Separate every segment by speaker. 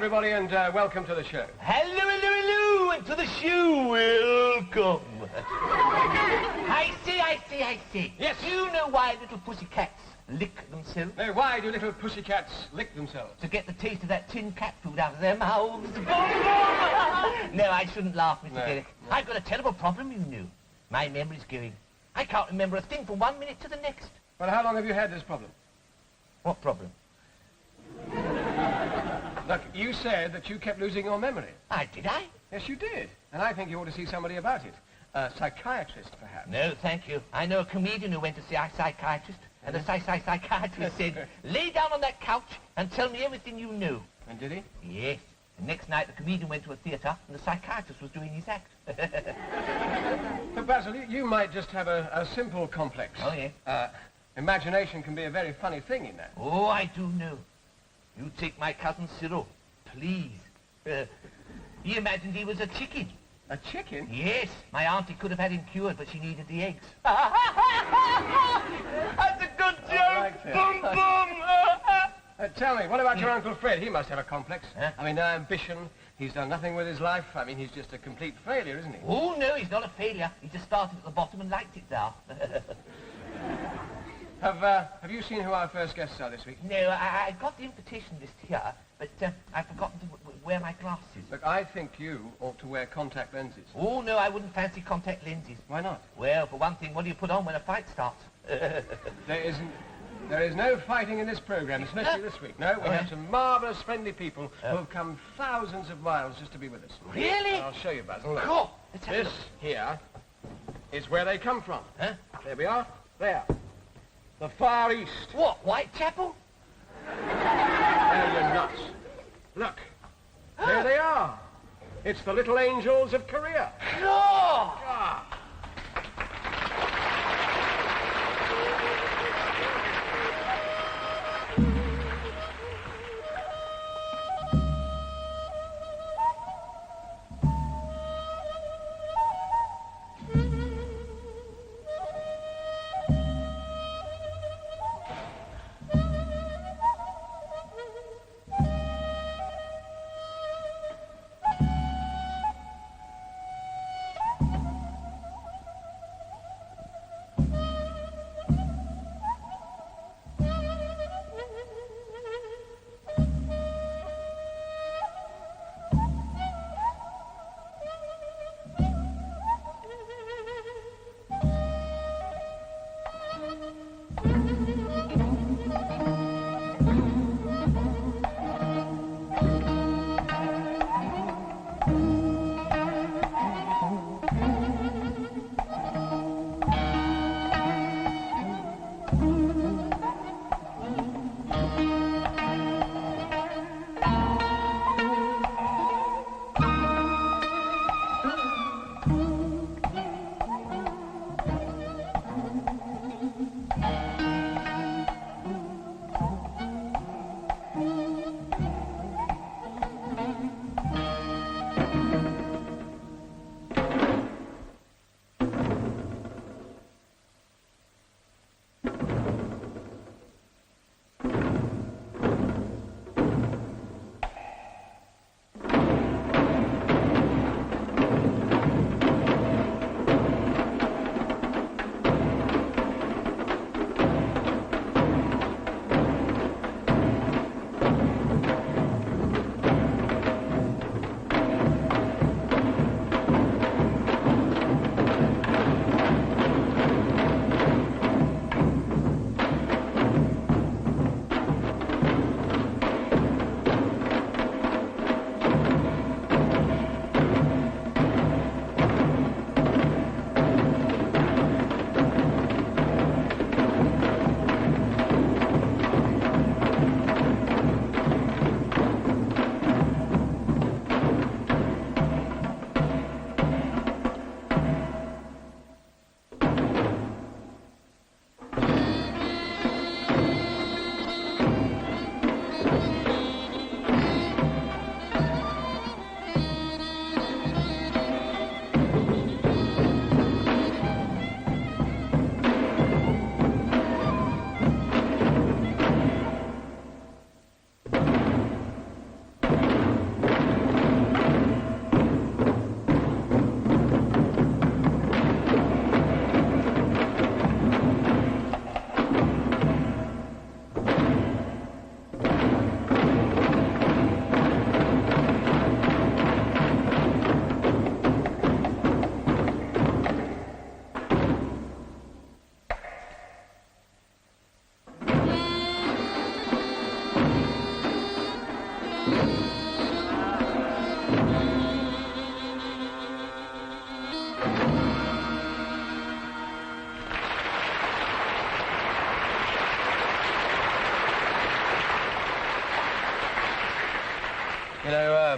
Speaker 1: everybody, and welcome to the show.
Speaker 2: Hello, hello, hello, and to the show, welcome. I see.
Speaker 1: Yes.
Speaker 2: Do you know why little pussycats lick themselves?
Speaker 1: Now, why do little pussycats lick themselves?
Speaker 2: To get the taste of that tin cat food out of their mouths. No, I shouldn't laugh, Mr. Derrick. No. I've got a terrible problem, you know. My memory's going. I can't remember a thing from 1 minute to the next.
Speaker 1: Well, how long have you had this problem?
Speaker 2: What problem?
Speaker 1: Look, you said that you kept losing your memory.
Speaker 2: Did I?
Speaker 1: Yes, you did. And I think you ought to see somebody about it. A psychiatrist, perhaps.
Speaker 2: No, thank you. I know a comedian who went to see a psychiatrist, and the psychiatrist said, lay down on that couch and tell me everything you knew.
Speaker 1: And did he?
Speaker 2: Yes. The next night, the comedian went to a theatre, and the psychiatrist was doing his act.
Speaker 1: But, Basil, you might just have a simple complex.
Speaker 2: Oh, yes.
Speaker 1: Imagination can be a very funny thing in that.
Speaker 2: Oh, I do know. You take my cousin Cyril, please. He imagined he was a chicken.
Speaker 1: A chicken?
Speaker 2: Yes. My auntie could have had him cured, but she needed the eggs. That's a good joke. Boom, boom.
Speaker 1: Tell me, what about your Uncle Fred? He must have a complex.
Speaker 2: Huh?
Speaker 1: I mean, no ambition. He's done nothing with his life. I mean, he's just a complete failure, isn't he?
Speaker 2: Oh, no, he's not a failure. He just started at the bottom and liked it now.
Speaker 1: Have you seen who our first guests are this week?
Speaker 2: No, I got the invitation list here, but I've forgotten to wear my glasses.
Speaker 1: Look, I think you ought to wear contact lenses.
Speaker 2: Oh, no, I wouldn't fancy contact lenses.
Speaker 1: Why not?
Speaker 2: Well, for one thing, what do you put on when a fight starts?
Speaker 1: There is no fighting in this program, especially this week. No, we have some marvellous, friendly people who have come thousands of miles just to be with us.
Speaker 2: Really?
Speaker 1: I'll show you, Basil. Look.
Speaker 2: Cool.
Speaker 1: This here is where they come from.
Speaker 2: Huh?
Speaker 1: There we are. There. The Far East.
Speaker 2: What, Whitechapel?
Speaker 1: No, you're nuts. Look. There they are. It's the little angels of Korea.
Speaker 2: Oh!
Speaker 1: Ah.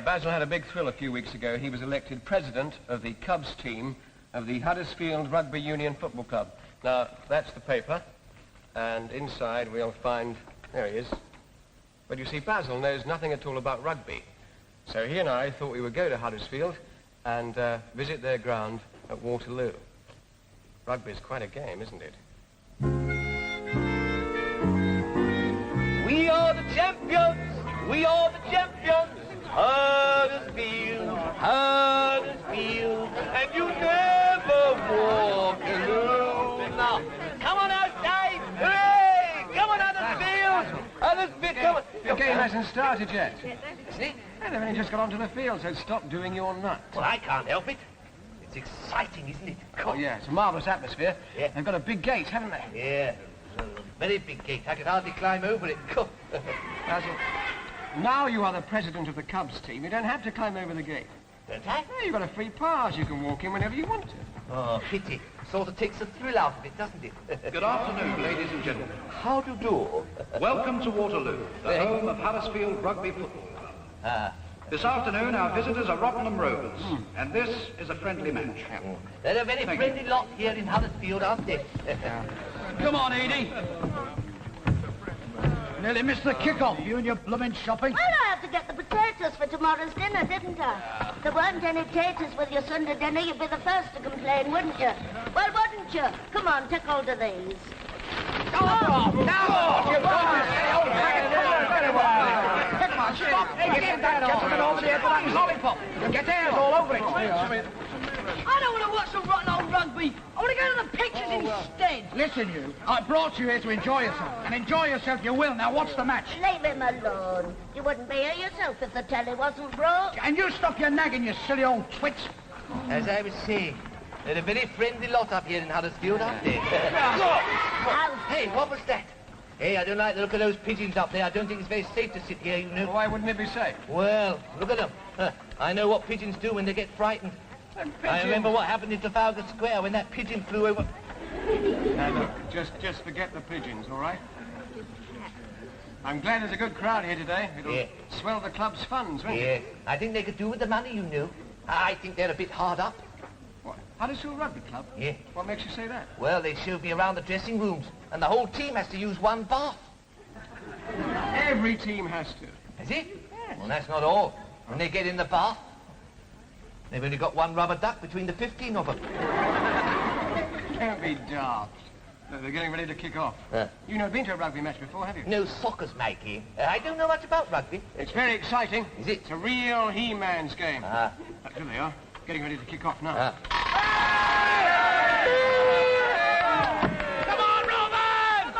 Speaker 1: Basil had a big thrill a few weeks ago. He was elected president of the Cubs team of the Huddersfield Rugby Union Football Club. Now, that's the paper, and inside we'll find... There he is. But you see, Basil knows nothing at all about rugby. So he and I thought we would go to Huddersfield and visit their ground at Waterloo. Rugby's quite a game, isn't it?
Speaker 2: We are the champions! We are the champions! Huddersfield, Huddersfield, and you never walk alone. Now, come on outside! Hooray! Come on Huddersfield! Huddersfield, come on!
Speaker 1: The game hasn't started yet.
Speaker 2: See?
Speaker 1: And they've only just got onto the field, so stop doing your nut.
Speaker 2: Well, I can't help it. It's exciting, isn't it?
Speaker 1: Oh, yeah, it's a marvellous atmosphere.
Speaker 2: Yeah.
Speaker 1: They've got a big gate, haven't they?
Speaker 2: Yeah, it's a very big gate. I could hardly climb over it.
Speaker 1: Basil, now you are the president of the Cubs team. You don't have to climb over the gate.
Speaker 2: Don't I?
Speaker 1: Yeah, you've got a free pass. You can walk in whenever you want to.
Speaker 2: Oh, pity. Sort of takes the thrill out of it, doesn't it?
Speaker 3: Good afternoon, ladies and gentlemen.
Speaker 2: How do you do?
Speaker 3: Welcome to Waterloo, the home of Huddersfield Rugby Football. This afternoon, our visitors are Rottenham Rovers, and this is a friendly match.
Speaker 2: They're a very friendly lot here in Huddersfield, aren't they?
Speaker 4: Come on, Edie. Nearly missed the kick-off, you and your blooming shopping.
Speaker 5: Well, I had to get the potatoes for tomorrow's dinner, didn't I? If there weren't any potatoes with your Sunday dinner, you'd be the first to complain, wouldn't you? Well, wouldn't you? Come on, take hold of these.
Speaker 4: Come on, stop. Get that gentleman over there for that lollipop. You'll get hairs all over it.
Speaker 6: I don't want to watch some rotten old rugby. I want to go to the pictures instead.
Speaker 4: Listen, you. I brought you here to enjoy yourself. And enjoy yourself you will. Now, what's the match?
Speaker 5: Leave him alone. You wouldn't be here yourself if the telly wasn't broke.
Speaker 4: And you stop your nagging, you silly old twits.
Speaker 2: As I was saying, they're a very friendly lot up here in Huddersfield, aren't they? Hey, what was that? Hey, I don't like the look of those pigeons up there. I don't think it's very safe to sit here, you know.
Speaker 1: Why wouldn't it be safe?
Speaker 2: Well, look at them. I know what pigeons do when they get frightened. I remember what happened in Trafalgar Square when that pigeon flew over...
Speaker 1: Now, look, just forget the pigeons, all right? I'm glad there's a good crowd here today. It'll swell the club's funds, won't it?
Speaker 2: I think they could do with the money, you know. I think they're a bit hard up.
Speaker 1: What? Huddersfield Rugby Club?
Speaker 2: Yeah.
Speaker 1: What makes you say that?
Speaker 2: Well, they showed me around the dressing rooms, and the whole team has to use one bath.
Speaker 1: Every team has to.
Speaker 2: Is it? Yes. Well, that's not all. When they get in the bath, they've only got one rubber duck between the 15 of them.
Speaker 1: Don't be daft. No, they're getting ready to kick off. You've never been to a rugby match before, have you?
Speaker 2: No soccer's my game. I don't know much about rugby.
Speaker 1: It's very exciting.
Speaker 2: Is it?
Speaker 1: It's a real he-man's game. Here they are, getting ready to kick off now.
Speaker 4: Come on, Roman!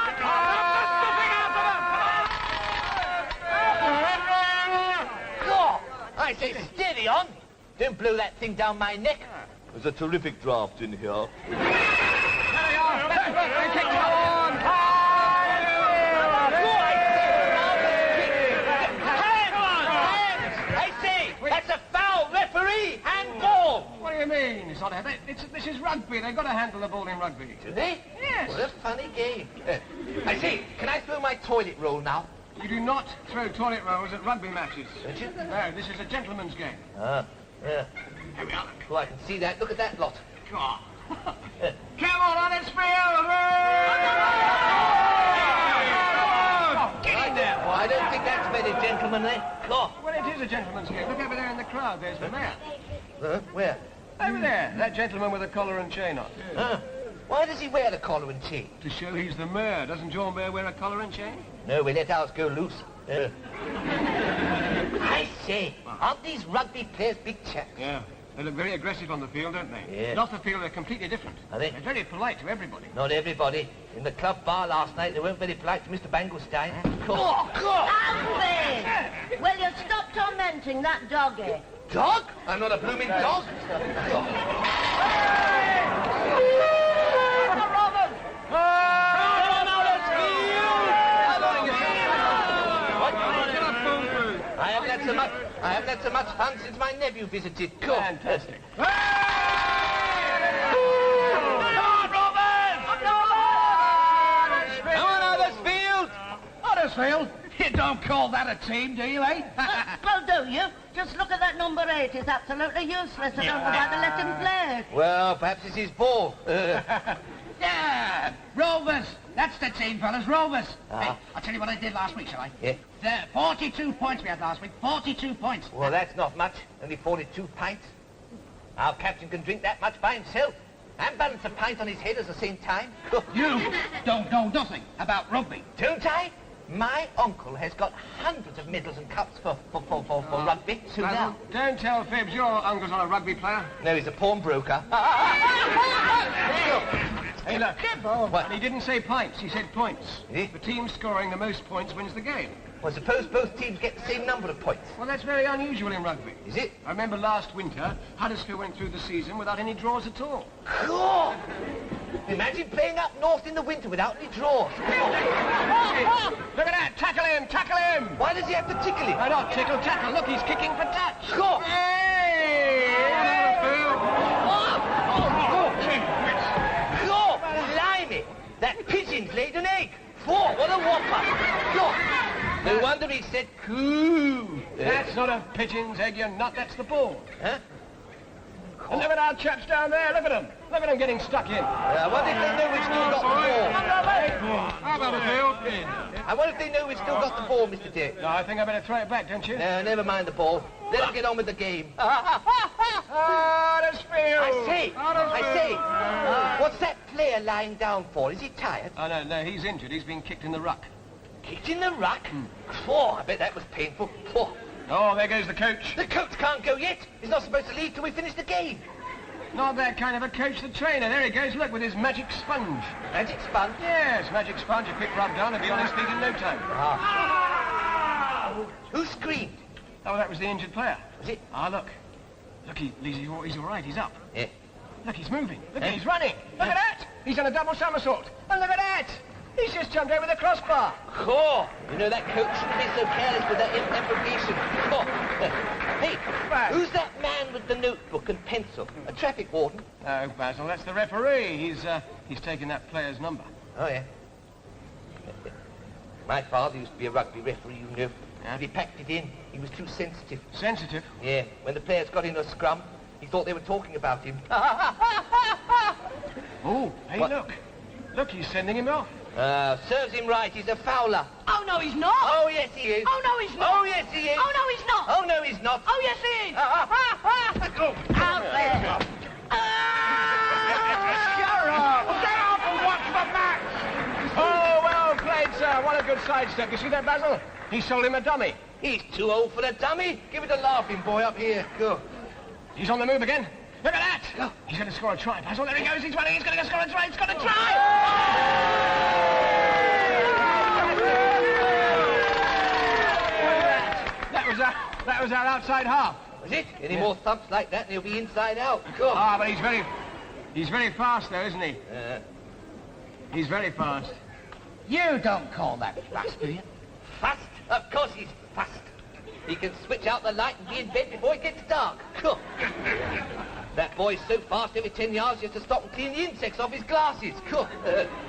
Speaker 2: God, I say steady on. Don't blow that thing down my neck. There's a terrific draft in here. I say, that's a foul, referee, handball.
Speaker 1: What do you mean? It's not this is rugby. They've got to handle the ball in rugby.
Speaker 2: Do they?
Speaker 1: Yes.
Speaker 2: What a funny game. I say, can I throw my toilet roll now?
Speaker 1: You do not throw toilet rolls at rugby matches.
Speaker 2: Don't you?
Speaker 1: No, this is a gentleman's game.
Speaker 2: Yeah.
Speaker 1: Here we are.
Speaker 2: Oh, I can see that. Look at that lot.
Speaker 1: God. Come on, Huddersfield! Get in there!
Speaker 2: Well, I don't think that's very gentlemanly. Oh.
Speaker 1: Well, it is a gentleman's game. Look over there in the crowd. There's the mayor.
Speaker 2: Where?
Speaker 1: Over there. That gentleman with a collar and chain on.
Speaker 2: Why does he wear the collar and chain?
Speaker 1: To show he's the mayor. Doesn't your mayor wear a collar and chain?
Speaker 2: No, we let ours go loose. I say, aren't these rugby players big chaps?
Speaker 1: Yeah. They look very aggressive on the field, don't they?
Speaker 2: Yeah.
Speaker 1: Off the field, they're completely different.
Speaker 2: Are they?
Speaker 1: They're very polite to everybody.
Speaker 2: Not everybody. In the club bar last night, they weren't very polite to Mr. Banglestein.
Speaker 1: Oh, God!
Speaker 5: Alfie! Will you stop tormenting that doggy?
Speaker 2: Dog? I'm not a blooming dog. I haven't had so much fun since my nephew visited.
Speaker 1: Fantastic.
Speaker 4: Come on, Robin!
Speaker 2: Come on, Huddersfield!
Speaker 4: Huddersfield? You don't call that a team, do you, eh?
Speaker 5: Well, do you? Just look at that number 8. It's absolutely useless. I don't know why they let him play.
Speaker 2: Well, perhaps it's his ball.
Speaker 4: Yeah, Rovers. That's the team, fellas, Rovers. Hey, I'll tell you what I did last week, shall I?
Speaker 2: Yeah.
Speaker 4: There, 42 points we had last week. 42 points.
Speaker 2: Well, that's not much. Only 42 pints. Our captain can drink that much by himself and balance a pint on his head at the same time.
Speaker 4: You don't know nothing about rugby.
Speaker 2: Don't I? My uncle has got hundreds of medals and cups for rugby. So now.
Speaker 1: Don't tell Fibs your uncle's not a rugby player.
Speaker 2: No, he's a pawnbroker.
Speaker 1: Hey, look.
Speaker 2: What?
Speaker 1: He didn't say pints, he said points.
Speaker 2: Eh?
Speaker 1: The team scoring the most points wins the game.
Speaker 2: Well, suppose both teams get the same number of points.
Speaker 1: Well, that's very unusual in rugby.
Speaker 2: Is it?
Speaker 1: I remember last winter, Huddersfield went through the season without any draws at all.
Speaker 2: Cool. Imagine playing up north in the winter without any draws.
Speaker 1: Look at that! Tackle him! Tackle him!
Speaker 2: Why does he have to tickle him?
Speaker 1: No, not tickle, tackle. Look, he's kicking for touch.
Speaker 2: Cool.
Speaker 1: Hey!
Speaker 2: Cool. Blimey. That pigeon's laid an egg. What a whopper. Cool. No wonder he said coo.
Speaker 1: That's not a pigeon's egg, you nut. That's the ball.
Speaker 2: Huh?
Speaker 1: And look at our chaps down there. Look at them. Look at them getting stuck in.
Speaker 2: I wonder if they know we've still got the ball.
Speaker 1: How about a field?
Speaker 2: I wonder if they know we've still got the ball, Mr. Dick.
Speaker 1: No, I think I better throw it back, don't you?
Speaker 2: No, never mind the ball. Let us get on with the game.
Speaker 1: Huddersfield!
Speaker 2: I say. What's that player lying down for? Is he tired?
Speaker 1: Oh, no, he's injured. He's been kicked in the ruck.
Speaker 2: Kicked in the ruck? Oh, I bet that was painful.
Speaker 1: Oh, there goes the coach.
Speaker 2: The coach can't go yet. He's not supposed to leave till we finish the game.
Speaker 1: Not that kind of a coach, the trainer. There he goes, look, with his magic sponge.
Speaker 2: Magic sponge?
Speaker 1: Yes, magic sponge. A quick rub down and be on his feet in no time.
Speaker 2: Who screamed?
Speaker 1: Oh, that was the injured player.
Speaker 2: Was it?
Speaker 1: Look. Look, he's all right. He's up.
Speaker 2: Yeah.
Speaker 1: Look, he's moving. Look, he's running. Look at that. He's done a double somersault. And look at that. He's just jumped over the crossbar.
Speaker 2: Cool. You know, that coach shouldn't be so careless with that improvisation. Cool. Hey, who's that man with the notebook and pencil? A traffic warden?
Speaker 1: No, Basil, that's the referee. He's taken that player's number.
Speaker 2: Oh, yeah. My father used to be a rugby referee, you know.
Speaker 1: Yeah?
Speaker 2: But he packed it in. He was too sensitive.
Speaker 1: Sensitive?
Speaker 2: Yeah. When the players got into a scrum, he thought they were talking about him.
Speaker 1: Oh, hey,
Speaker 2: What?
Speaker 1: look. Look, he's sending him off.
Speaker 2: Serves him right. He's a fouler.
Speaker 6: Oh, no, he's not.
Speaker 2: Oh, yes, he is.
Speaker 6: Oh, no, he's not.
Speaker 2: Oh, yes, he is.
Speaker 6: Oh, no, he's not.
Speaker 2: Oh, no, he's not.
Speaker 6: Oh, yes, he is.
Speaker 5: Out there.
Speaker 4: Shut up! Get up and watch the match!
Speaker 1: Oh, well played, sir. What a good sidestep. You see that, Basil? He sold him a dummy.
Speaker 2: He's too old for the dummy. Give it a laughing boy up here. Go.
Speaker 1: He's on the move again. Look at that.
Speaker 2: Go.
Speaker 1: He's going to score a try, Basil. There he goes. He's running. He's going to score a try. He's got a try. That was our outside half.
Speaker 2: Was it? Any more thumps like that and he'll be inside out. Go.
Speaker 1: But he's very fast, though, isn't he? He's very fast.
Speaker 4: You don't call that fast, do you?
Speaker 2: Fast? Of course he's fast. He can switch out the light and be in bed before it gets dark. Go. That boy's so fast every 10 yards he has to stop and clean the insects off his glasses. Go.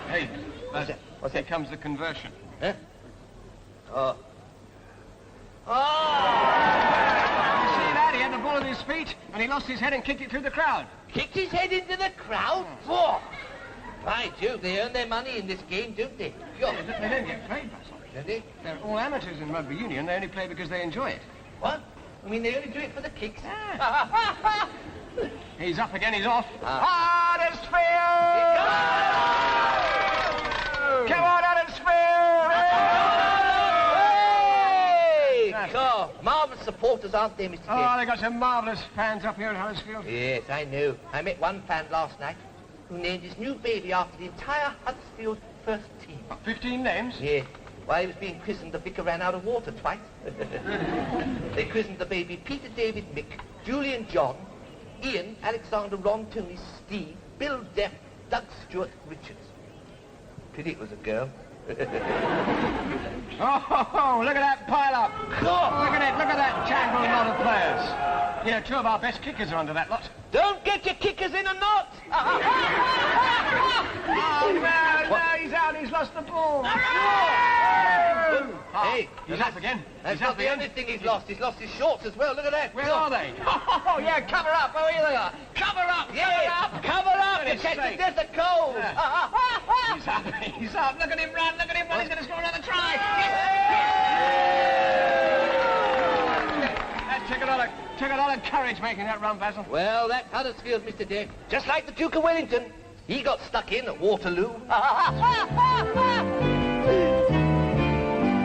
Speaker 1: Hey,
Speaker 2: What's that? What's
Speaker 1: here
Speaker 2: that?
Speaker 1: comes the conversion.
Speaker 2: Huh? Oh.
Speaker 1: You see that? He had the ball at his feet, and he lost his head and kicked it through the crowd.
Speaker 2: Kicked his head into the crowd? Oh. By Jove, they earn their money in this game, don't they? Go.
Speaker 1: They don't get paid, Basil.
Speaker 2: Don't they?
Speaker 1: They're all amateurs in rugby union. They only play because they enjoy it.
Speaker 2: What? I mean, they only do it for the kicks.
Speaker 1: He's up again. He's off. Huddersfield! Come on, Huddersfield!
Speaker 2: Hey! Cool. Marvellous supporters, aren't they, Mr. Dick?
Speaker 1: Oh, they got some marvellous fans up here at Huddersfield.
Speaker 2: Yes, I know. I met one fan last night who named his new baby after the entire Huddersfield first team.
Speaker 1: 15 names?
Speaker 2: Yeah. While he was being christened, the vicar ran out of water twice. They christened the baby Peter, David, Mick, Julian, John, Ian, Alexander, Ron, Tony, Steve, Bill, Deaf, Doug, Stewart, Richards. Pity it was a girl.
Speaker 1: Oh, look at that pile-up. Oh, look at it. Look at that jangled lot of players. You know, 2 of our best kickers are under that lot.
Speaker 2: Don't get your kickers in a knot!
Speaker 1: Oh, no, he's out. He's lost the ball.
Speaker 2: Hey,
Speaker 1: He's up again.
Speaker 2: that's
Speaker 1: He's
Speaker 2: not
Speaker 1: up
Speaker 2: the
Speaker 1: again.
Speaker 2: only thing he's lost. He's lost his shorts as well. Look at that.
Speaker 1: Where are they? Oh, yeah, cover up. Oh, here they are. Cover up,
Speaker 2: Yeah, cover up.
Speaker 1: Goodness
Speaker 2: You catch
Speaker 1: sake.
Speaker 2: the death of cold.
Speaker 1: He's up, he's up. Look at him run, look at him run. He's going to score another try. That took a lot of courage making that run, Basil.
Speaker 2: Well, that's Huddersfield, Mr. Dick. Just like the Duke of Wellington. He got stuck in at Waterloo.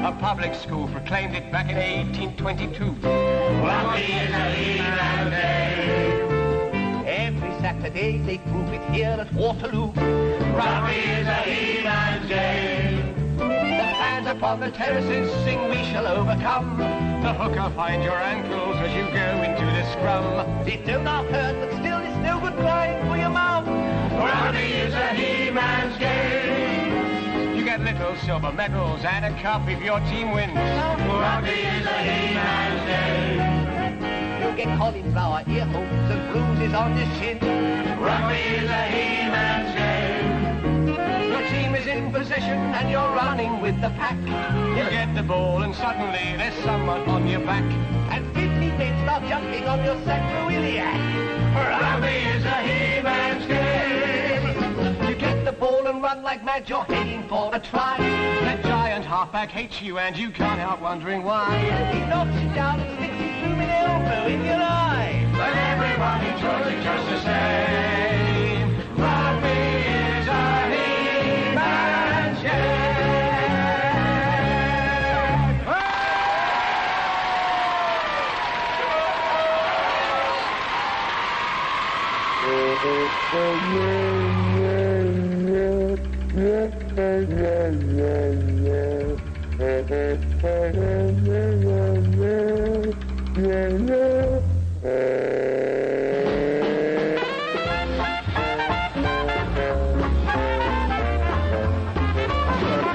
Speaker 1: A public school proclaimed it back in 1822.
Speaker 2: Every Saturday they prove it here at Waterloo.
Speaker 1: Rugby is a he-man's game. The fans upon the terraces sing, we shall overcome. The hooker find your ankles as you go into the scrum.
Speaker 2: It do not hurt, but still it's no good crying for your mum.
Speaker 1: Rugby is a he-man's game. You get little silver medals and a cup if your team wins. Rugby is a he-man's game.
Speaker 2: You'll get cauliflower ear holes and bruises on your shin.
Speaker 1: Rugby is a he-man's game. Your team is in position and you're running with the pack. You get the ball and suddenly there's someone on your back.
Speaker 2: And 50 men start jumping on your sacroiliac.
Speaker 1: Rugby is a he-man's game.
Speaker 2: You get the ball and run like mad, you're heading for a try.
Speaker 1: The giant halfback hates you and you can't help wondering why.
Speaker 2: He knocks you down and sticks his blooming elbow in your eye.
Speaker 1: But everyone enjoys it just the same. Rugby is a he-man's game.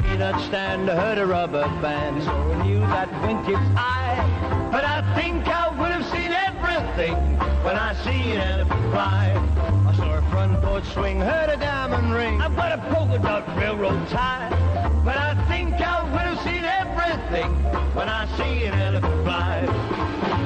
Speaker 7: Peanut stand heard a rubber band, so I knew that wink its eye. But I think I would have seen everything when I see an elephant fly. I saw a front porch swing, heard a diamond ring. I've got a polka dot railroad tie. But I think I would have seen everything when I see an elephant fly.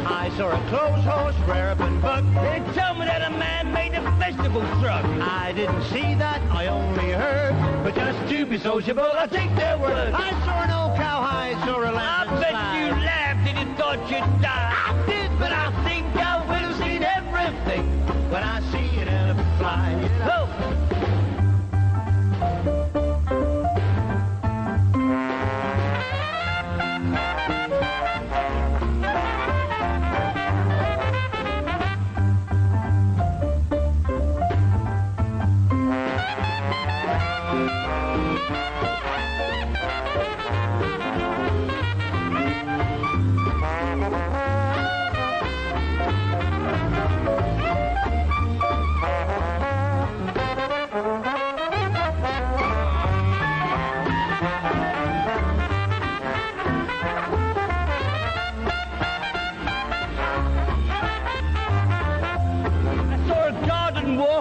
Speaker 7: I saw a clothes horse, rare up and buck. They tell me that a man made a vegetable truck. I didn't see that, I only heard. But just to be sociable, I take their word. I saw an old cowhide, saw a lamb. I bet you laughed and you thought you'd die. I did, but I think I would have seen everything when I see an elephant fly. Oh.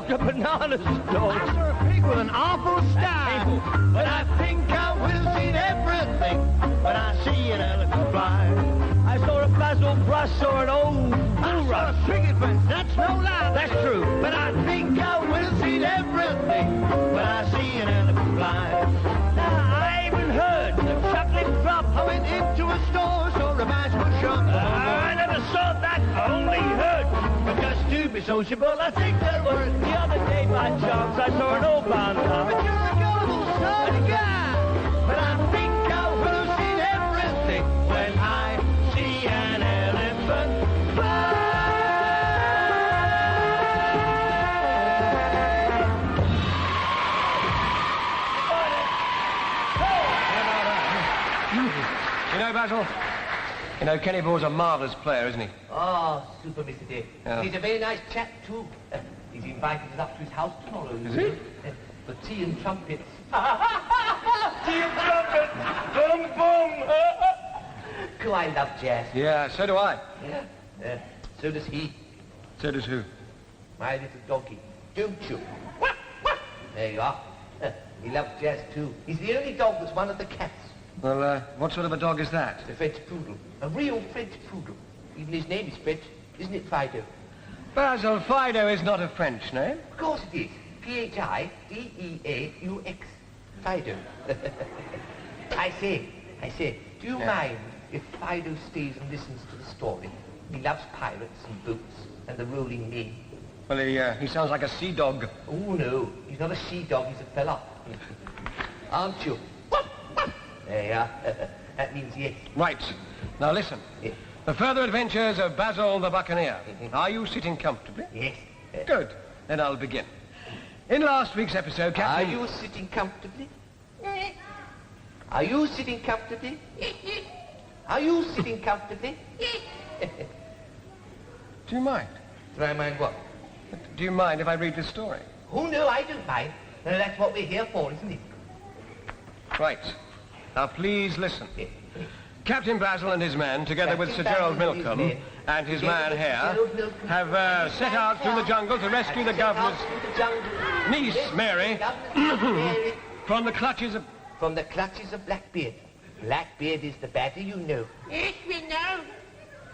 Speaker 7: A banana store. I saw a pig with an awful style. But I think I will have seen everything when I see an elephant fly. I saw a Basil brush or an old bull rush. A cricket fence, that's no lie. That's true. But I think I will have seen everything when I see an elephant fly. Now I even heard the chocolate drop. I went into a store, saw a bicycle shop. I never saw that, I only heard. But just to be sociable, I take their word. The other day, by chance, I saw an old bound dog. But you're a gullible son of guy. But I think I will have seen everything when I see an elephant fly.
Speaker 1: You know, Basil, you know, Kenny Ball's a marvellous player, isn't he?
Speaker 2: Oh, super, Mr. Dick.
Speaker 1: Yeah.
Speaker 2: He's a very nice chap, too. He's invited us up to his house tomorrow.
Speaker 1: Is he?
Speaker 2: For tea and trumpets.
Speaker 7: Tea and trumpets! Boom, boom!
Speaker 2: Oh, I love jazz.
Speaker 1: Yeah, so do I.
Speaker 2: Yeah. So does he.
Speaker 1: So does who?
Speaker 2: My little donkey. Don't you? There you are. He loves jazz, too. He's the only dog that's one of the cats.
Speaker 1: Well, what sort of a dog is that?
Speaker 2: It's a French poodle. A real French poodle. Even his name is French, isn't it, Fido?
Speaker 1: Basil, Fido is not a French name.
Speaker 2: Of course it is. P-H-I-D-E-A-U-X. Fido. I say, do you mind if Fido stays and listens to the story? He loves pirates and boats and the rolling main.
Speaker 1: Well, he sounds like a sea dog.
Speaker 2: Oh, no. He's not a sea dog, he's a fella. Aren't you? There you are. That means yes.
Speaker 1: Right. Now listen.
Speaker 2: Yes.
Speaker 1: The further adventures of Basil the Buccaneer. Are you sitting comfortably?
Speaker 2: Yes.
Speaker 1: Good. Then I'll begin. In last week's episode, Captain...
Speaker 2: Are you sitting comfortably? Are you sitting comfortably? Are you sitting comfortably?
Speaker 1: Do you mind?
Speaker 2: Do I mind what?
Speaker 1: Do you mind if I read this story?
Speaker 2: Oh, no, I don't mind. That's what we're here for, isn't it?
Speaker 1: Right. Now, please listen. Captain Basil and his men, together with Sir
Speaker 2: Captain
Speaker 1: Gerald
Speaker 2: Basil and
Speaker 1: Milcombe
Speaker 2: his men,
Speaker 1: and his
Speaker 2: together
Speaker 1: man
Speaker 2: with
Speaker 1: here,
Speaker 2: Sir Gerald Milcombe
Speaker 1: have set out through the jungle to rescue the governor's niece, Mary, from the clutches of...
Speaker 2: From the clutches of Blackbeard. Blackbeard is the batter, you know.
Speaker 5: Yes, we know.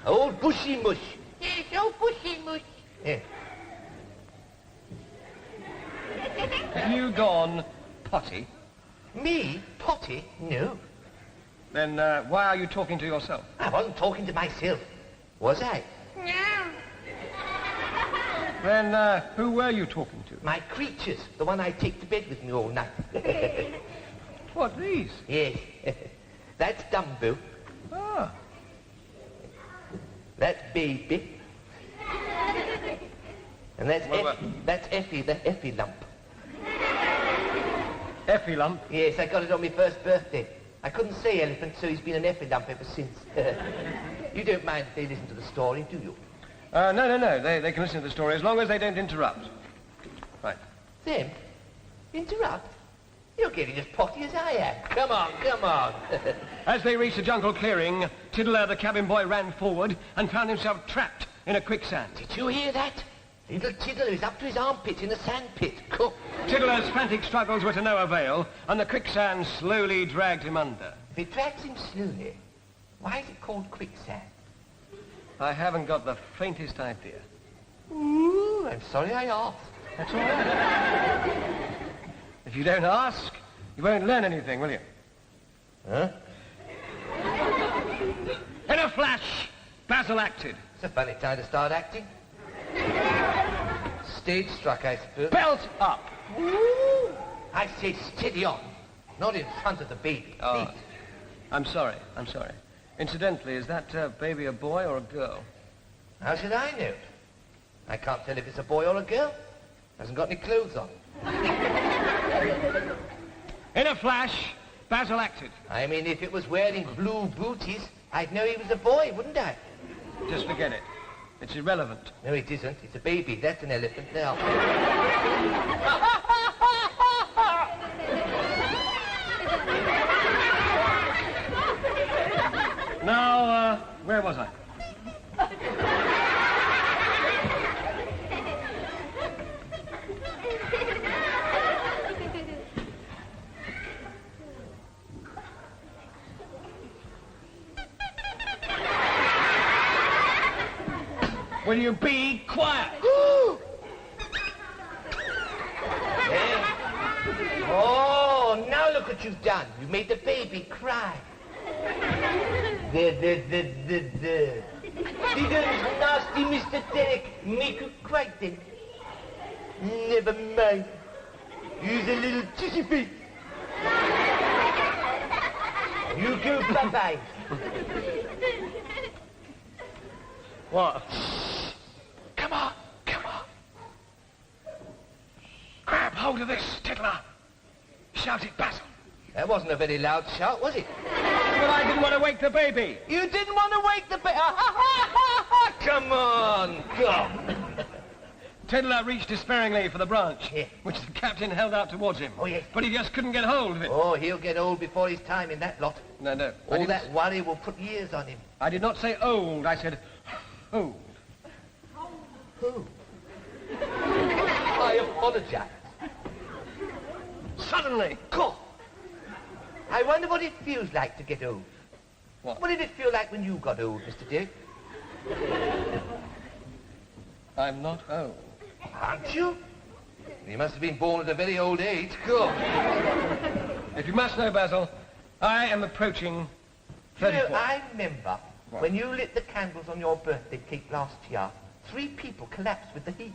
Speaker 2: Old Bushy Mush.
Speaker 5: Yes, oh, bushy mush.
Speaker 2: Yeah.
Speaker 1: Have you gone potty?
Speaker 2: Me? Potty? No.
Speaker 1: Then why are you talking to yourself?
Speaker 2: I wasn't talking to myself. Was I?
Speaker 5: No.
Speaker 1: Then who were you talking to?
Speaker 2: My creatures. The one I take to bed with me all night.
Speaker 1: What, these?
Speaker 2: Yes. That's Dumbo.
Speaker 1: Ah.
Speaker 2: That's Baby. And that's
Speaker 1: Well,
Speaker 2: that's Effie, the Effie lump.
Speaker 1: Effie lump?
Speaker 2: Yes, I got it on my first birthday. I couldn't say elephant, so he's been an Effie lump ever since. You don't mind if they listen to the story, do you?
Speaker 1: No. They can listen to the story as long as they don't interrupt. Right.
Speaker 2: Them? Interrupt? You're getting as potty as I am. Come on.
Speaker 1: As they reached the jungle clearing, Tiddler, the cabin boy, ran forward and found himself trapped in a quicksand.
Speaker 2: Did you hear that? Little Tiddler is up to his armpit in a sand pit. Cook.
Speaker 1: Tiddler's frantic struggles were to no avail, and the quicksand slowly dragged him under.
Speaker 2: If it drags him slowly, why is it called quicksand?
Speaker 1: I haven't got the faintest idea.
Speaker 2: Ooh, I'm sorry I asked.
Speaker 1: That's all right. If you don't ask, you won't learn anything, will you?
Speaker 2: Huh?
Speaker 1: In a flash, Basil acted.
Speaker 2: It's a funny time to start acting. Stage struck, I suppose.
Speaker 1: Belt up.
Speaker 2: Ooh. I say steady on. Not in front of the baby,
Speaker 1: Oh,
Speaker 2: please.
Speaker 1: I'm sorry. Incidentally, is that baby a boy or a girl?
Speaker 2: How should I know? I can't tell if it's a boy or a girl. Hasn't got any clothes on.
Speaker 1: In a flash, Basil acted.
Speaker 2: I mean, if it was wearing blue booties, I'd know he was a boy, wouldn't I?
Speaker 1: Just forget it. It's irrelevant.
Speaker 2: No, it isn't. It's a baby. That's an elephant now.
Speaker 1: Now, where was I? Will you be quiet?
Speaker 2: Oh, now look what you've done. You made the baby cry. Didn't nasty Mr. Derek make you cry then? Never mind. Use a little tissue face. You go bye-bye.
Speaker 1: What?
Speaker 7: Come on. Grab hold of this, Tiddler. Shouted Basil.
Speaker 2: That wasn't a very loud shout, was it?
Speaker 1: But I didn't want to wake the baby.
Speaker 2: You didn't want to wake the baby. Come on, go.
Speaker 1: Tiddler reached despairingly for the branch,
Speaker 2: Yeah.
Speaker 1: which the captain held out towards him.
Speaker 2: Oh, yes.
Speaker 1: But he just couldn't get hold of it.
Speaker 2: Oh, he'll get old before his time in that lot.
Speaker 1: No.
Speaker 2: All that worry will put years on him.
Speaker 1: I did not say old. I said old.
Speaker 2: Who? I apologize.
Speaker 1: Suddenly,
Speaker 2: Go. I wonder what it feels like to get old.
Speaker 1: What?
Speaker 2: What did it feel like when you got old, Mr. Dick?
Speaker 1: I'm not old.
Speaker 2: Aren't you? You must have been born at a very old age. Cool.
Speaker 1: If you must know, Basil, I am approaching 34.
Speaker 2: You know, I remember when you lit the candles on your birthday cake last year, 3 people collapsed with the heat.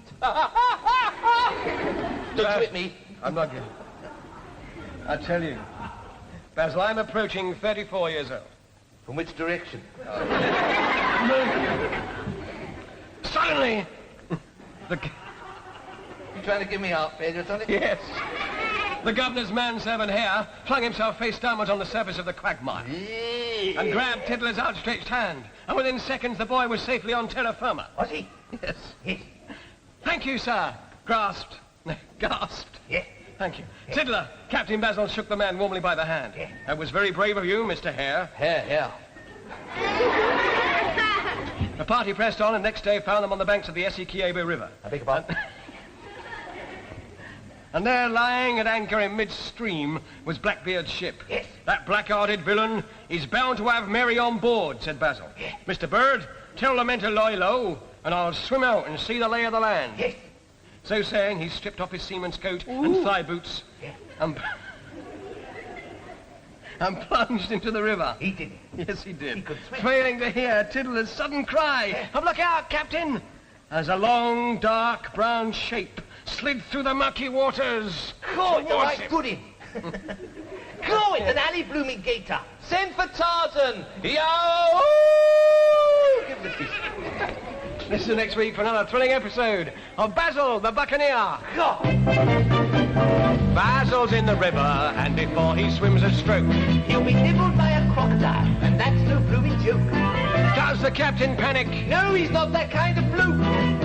Speaker 2: Don't you hit me.
Speaker 1: I'm not getting. I tell you, Basil, I'm approaching 34 years old.
Speaker 2: From which direction?
Speaker 1: Suddenly, the...
Speaker 2: You trying to give me heart failure or something?
Speaker 1: Yes. The governor's manservant here flung himself face downwards on the surface of the quagmire and grabbed Tiddler's outstretched hand. And within seconds, the boy was safely on terra firma.
Speaker 2: Was he?
Speaker 1: Yes.
Speaker 2: Yes.
Speaker 1: Thank you, sir. Gasped.
Speaker 2: Yes.
Speaker 1: Thank you. Yeah. Tiddler, Captain Basil shook the man warmly by the hand.
Speaker 2: Yeah.
Speaker 1: That was very brave of you, Mr. Hare.
Speaker 2: Hare.
Speaker 1: The party pressed on and next day found them on the banks of the Essequibo River.
Speaker 2: I beg your pardon?
Speaker 1: And there, lying at anchor in midstream, was Blackbeard's ship.
Speaker 2: Yes.
Speaker 1: That black-hearted villain is bound to have Mary on board, said Basil.
Speaker 2: Yes.
Speaker 1: Mr. Bird, tell the men to lie low, and I'll swim out and see the lay of the land.
Speaker 2: Yes.
Speaker 1: So saying, he stripped off his seaman's coat and thigh boots
Speaker 2: Yes.
Speaker 1: and plunged into the river.
Speaker 2: He didn't.
Speaker 1: Yes, he did.
Speaker 2: He could swim.
Speaker 1: Failing to hear Tiddler's sudden cry of "Look out, Captain!" as a long, dark, brown shape slid through the murky waters.
Speaker 2: Caught the
Speaker 1: towards
Speaker 2: right
Speaker 1: him.
Speaker 2: goodie. Go it, an alley blooming gator. Send for Tarzan. Yo! Give this piece.
Speaker 1: This is next week for another thrilling episode of Basil the Buccaneer.
Speaker 2: God.
Speaker 1: Basil's in the river, and before he swims a stroke,
Speaker 2: He'll be nibbled by a crocodile, and that's no blooming joke.
Speaker 1: does the captain panic?
Speaker 2: No, he's not that kind of bloke.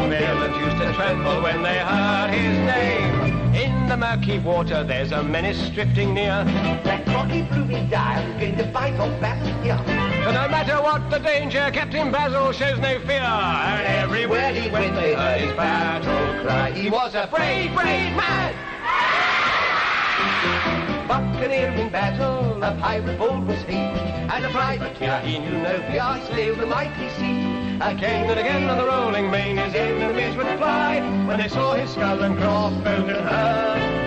Speaker 1: Villains used to tremble when they heard his name. In the murky water, there's a menace drifting near.
Speaker 2: That crocky blooming dial is going to bite off Basil here.
Speaker 1: But no matter what the danger, Captain Basil shows no fear. And everywhere he went, they heard his battle cry. He was a brave, brave man. Buccaneering battle, a pirate bold was he. And a privateer, he knew no fear, sailed the mighty sea. Again and again on the rolling main, his enemies would fly when they saw his skull and crossbones and heard